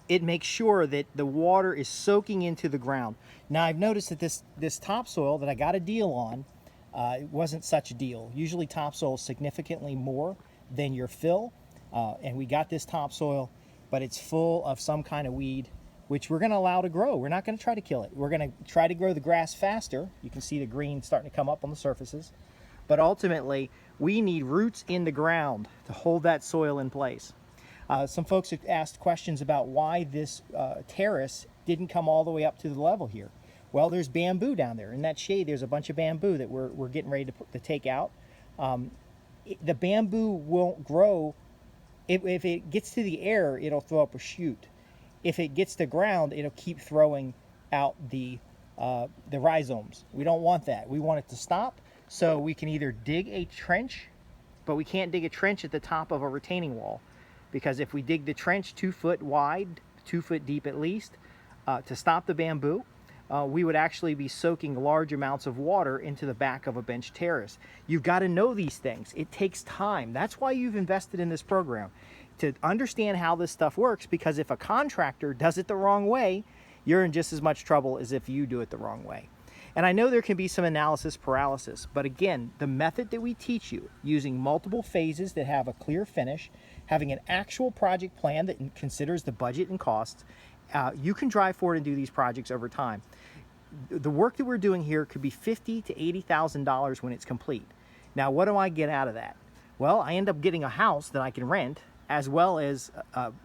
it makes sure that the water is soaking into the ground. Now I've noticed that this topsoil that I got a deal on, it wasn't such a deal. Usually topsoil is significantly more than your fill, and we got this topsoil, but it's full of some kind of weed, which we're going to allow to grow. We're not going to try to kill it. We're going to try to grow the grass faster. You can see the green starting to come up on the surfaces. But ultimately, we need roots in the ground to hold that soil in place. Some folks have asked questions about why this terrace didn't come all the way up to the level here. Well, there's bamboo down there. In that shade, there's a bunch of bamboo that we're getting ready to take out. The bamboo won't grow. If it gets to the air, it'll throw up a shoot. If it gets to ground, it'll keep throwing out the rhizomes. We don't want that. We want it to stop, so we can either dig a trench, but we can't dig a trench at the top of a retaining wall, because if we dig the trench 2 foot wide, 2 foot deep at least, to stop the bamboo, we would actually be soaking large amounts of water into the back of a bench terrace. You've got to know these things. It takes time. That's why you've invested in this program, to understand how this stuff works, because if a contractor does it the wrong way, you're in just as much trouble as if you do it the wrong way. And I know there can be some analysis paralysis, but again, the method that we teach you, using multiple phases that have a clear finish, having an actual project plan that considers the budget and costs, you can drive forward and do these projects over time. The work that we're doing here could be $50,000 to $80,000 when it's complete. Now, what do I get out of that? Well, I end up getting a house that I can rent, as well as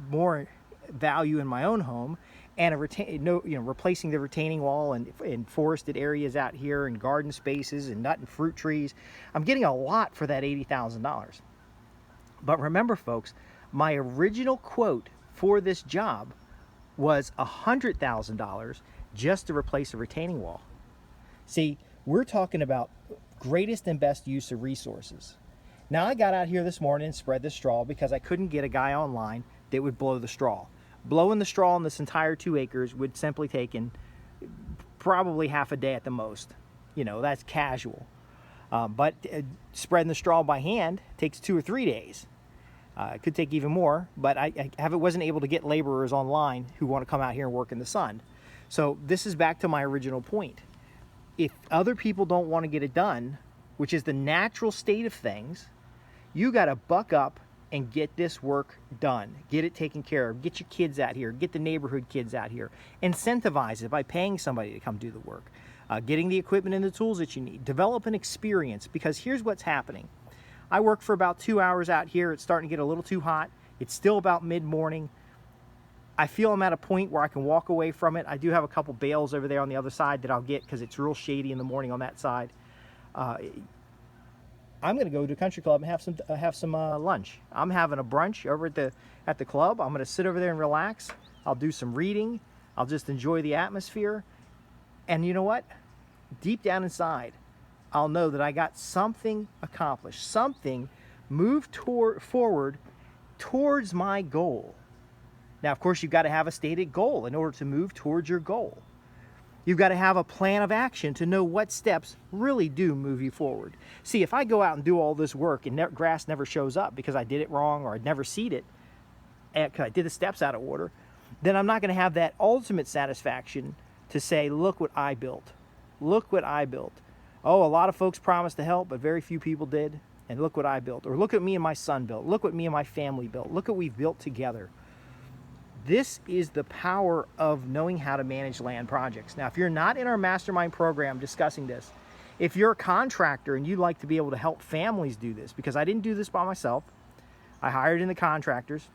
more value in my own home, and replacing the retaining wall and forested areas out here, and garden spaces and nut and fruit trees. I'm getting a lot for that $80,000. But remember, folks, my original quote for this job was $100,000 just to replace a retaining wall. See, we're talking about greatest and best use of resources. Now, I got out here this morning and spread the straw because I couldn't get a guy online that would blow the straw. Blowing the straw on this entire 2 acres would simply taken probably half a day at the most. You know, that's casual. But spreading the straw by hand takes 2 or 3 days. It could take even more, but I wasn't able to get laborers online who want to come out here and work in the sun. So this is back to my original point. If other people don't want to get it done, which is the natural state of things, you got to buck up and get this work done. Get it taken care of. Get your kids out here. Get the neighborhood kids out here. Incentivize it by paying somebody to come do the work. Getting the equipment and the tools that you need. Develop an experience, because here's what's happening. I work for about 2 hours out here. It's starting to get a little too hot. It's still about mid-morning. I feel I'm at a point where I can walk away from it. I do have a couple bales over there on the other side that I'll get because it's real shady in the morning on that side. I'm going to go to a country club and have some lunch. I'm having a brunch over at the club. I'm going to sit over there and relax. I'll do some reading. I'll just enjoy the atmosphere. And you know what? Deep down inside, I'll know that I got something accomplished, something moved forward towards my goal. Now, of course, you've got to have a stated goal in order to move towards your goal. You've got to have a plan of action to know what steps really do move you forward. See, if I go out and do all this work and grass never shows up because I did it wrong or I'd never seed it, because I did the steps out of order, then I'm not going to have that ultimate satisfaction to say, look what I built. Look what I built. Oh, a lot of folks promised to help, but very few people did. And look what I built. Or look what me and my son built. Look what me and my family built. Look what we've built together. This is the power of knowing how to manage land projects. Now, if you're not in our mastermind program discussing this, if you're a contractor and you'd like to be able to help families do this, because I didn't do this by myself, I hired in the contractors,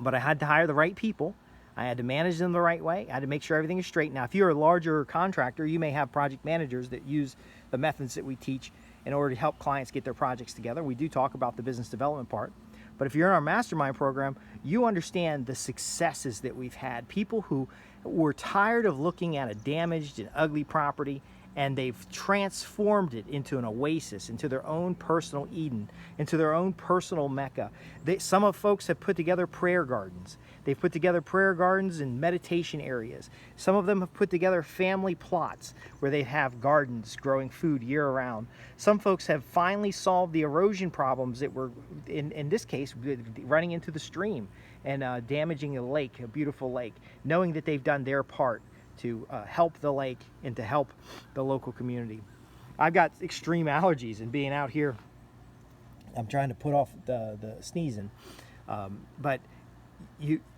but I had to hire the right people. I had to manage them the right way. I had to make sure everything is straight. Now, if you're a larger contractor, you may have project managers that use the methods that we teach in order to help clients get their projects together. We do talk about the business development part. But if you're in our mastermind program, you understand the successes that we've had. People who were tired of looking at a damaged and ugly property and they've transformed it into an oasis, into their own personal Eden, into their own personal Mecca. Some of folks have put together prayer gardens. They've put together prayer gardens and meditation areas. Some of them have put together family plots where they have gardens growing food year-round. Some folks have finally solved the erosion problems that were, in this case, running into the stream and damaging a lake, a beautiful lake, knowing that they've done their part to help the lake and to help the local community. I've got extreme allergies, and being out here, I'm trying to put off the sneezing, but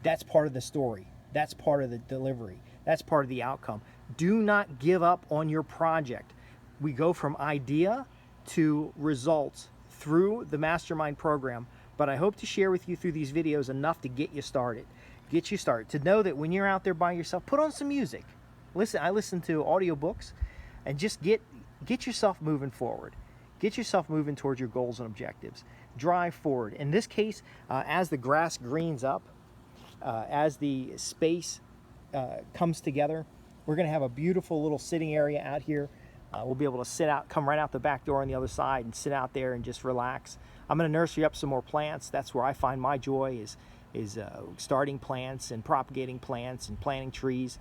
that's part of the story. That's part of the delivery. That's part of the outcome. Do not give up on your project. We go from idea to results through the Mastermind program, but I hope to share with you through these videos enough to get you started. Get you started. To know that when you're out there by yourself, put on some music. I listen to audiobooks, and just get yourself moving forward. Get yourself moving towards your goals and objectives. Drive forward. In this case, as the grass greens up, as the space comes together, we're going to have a beautiful little sitting area out here. We'll be able to sit out, come right out the back door on the other side and sit out there and just relax. I'm going to nursery up some more plants. That's where I find my joy, is starting plants and propagating plants and planting trees.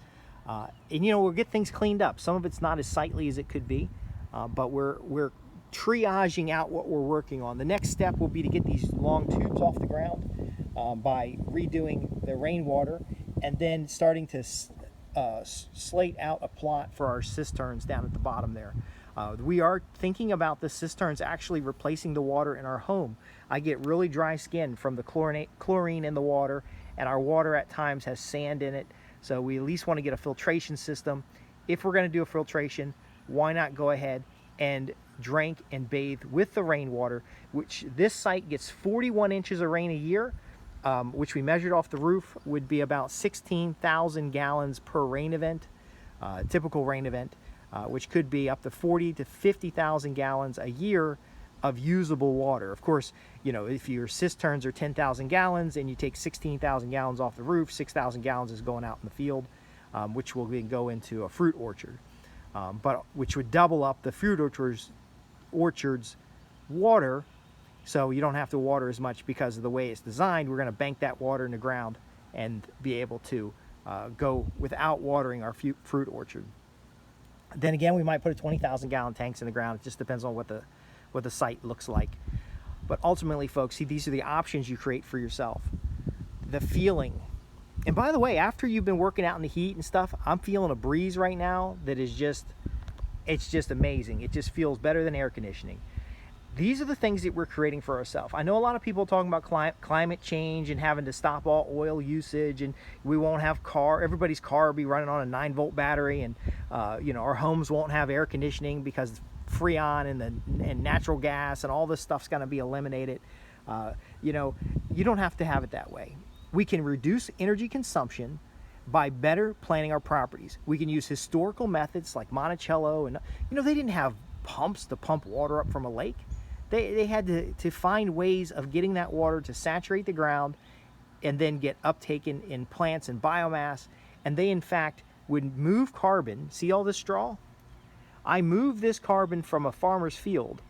And we'll get things cleaned up. Some of it's not as sightly as it could be, but we're triaging out what we're working on. The next step will be to get these long tubes off the ground by redoing the rainwater, and then starting to slate out a plot for our cisterns down at the bottom there. We are thinking about the cisterns actually replacing the water in our home. I get really dry skin from the chlorine in the water, and our water at times has sand in it, so we at least want to get a filtration system. If we're going to do a filtration, why not go ahead and drink and bathe with the rainwater, which this site gets 41 inches of rain a year, which we measured off the roof would be about 16,000 gallons per rain event, typical rain event, which could be up to 40 to 50,000 gallons a year of usable water. Of course, if your cisterns are 10,000 gallons and you take 16,000 gallons off the roof, 6,000 gallons is going out in the field, which will then go into a fruit orchard, but which would double up the fruit orchard's water, so you don't have to water as much because of the way it's designed. We're going to bank that water in the ground and be able to go without watering our fruit orchard. Then again, we might put a 20,000 gallon tanks in the ground. It just depends on what the site looks like. But ultimately, folks, see, these are the options you create for yourself. The feeling. And by the way, after you've been working out in the heat and stuff, I'm feeling a breeze right now that is it's just amazing. It just feels better than air conditioning. These are the things that we're creating for ourselves. I know a lot of people talking about climate change and having to stop all oil usage, and we won't have everybody's car will be running on a 9-volt battery, and our homes won't have air conditioning because Freon and natural gas and all this stuff's going to be eliminated. You don't have to have it that way. We can reduce energy consumption by better planning our properties. We can use historical methods like Monticello, and they didn't have pumps to pump water up from a lake. They had to find ways of getting that water to saturate the ground and then get uptaken in plants and biomass. And they, in fact, would move carbon. See all this straw? I move this carbon from a farmer's field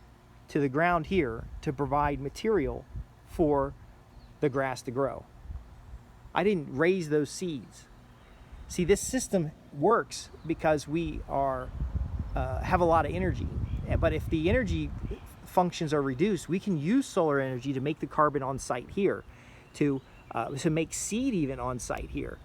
to the ground here to provide material for the grass to grow. I didn't raise those seeds. See, this system works because we have a lot of energy. But if the energy functions are reduced, we can use solar energy to make the carbon on site here, to make seed even on site here,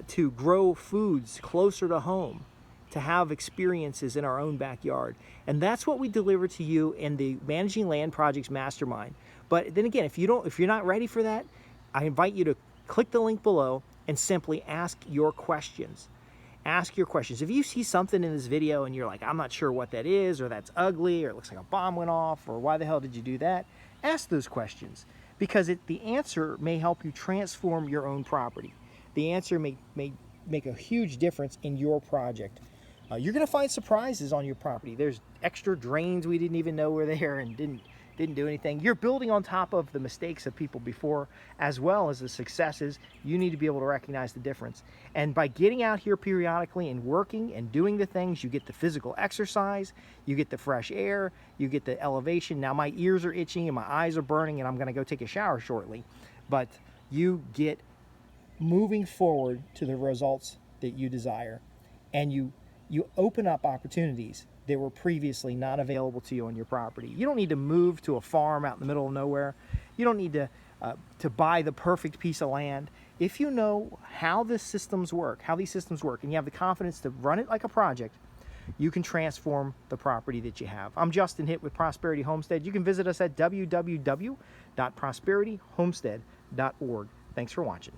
to grow foods closer to home, to have experiences in our own backyard. And that's what we deliver to you in the Managing Land Projects Mastermind. But then again, if you're not ready for that, I invite you to click the link below and simply ask your questions. Ask your questions. If you see something in this video and you're like, I'm not sure what that is, or that's ugly, or it looks like a bomb went off, or why the hell did you do that? Ask those questions, because the answer may help you transform your own property. The answer may make a huge difference in your project. You're going to find surprises on your property. There's extra drains we didn't even know were there and didn't didn't do anything. You're building on top of the mistakes of people before, as well as the successes. You need to be able to recognize the difference. And by getting out here periodically and working and doing the things, you get the physical exercise, you get the fresh air, you get the elevation. Now my ears are itching and my eyes are burning, and I'm gonna go take a shower shortly. But you get moving forward to the results that you desire, and you open up opportunities that were previously not available to you on your property. You don't need to move to a farm out in the middle of nowhere. You don't need to buy the perfect piece of land. If you know how these systems work, and you have the confidence to run it like a project, you can transform the property that you have. I'm Justin Hitt with Prosperity Homestead. You can visit us at www.prosperityhomestead.org. Thanks for watching.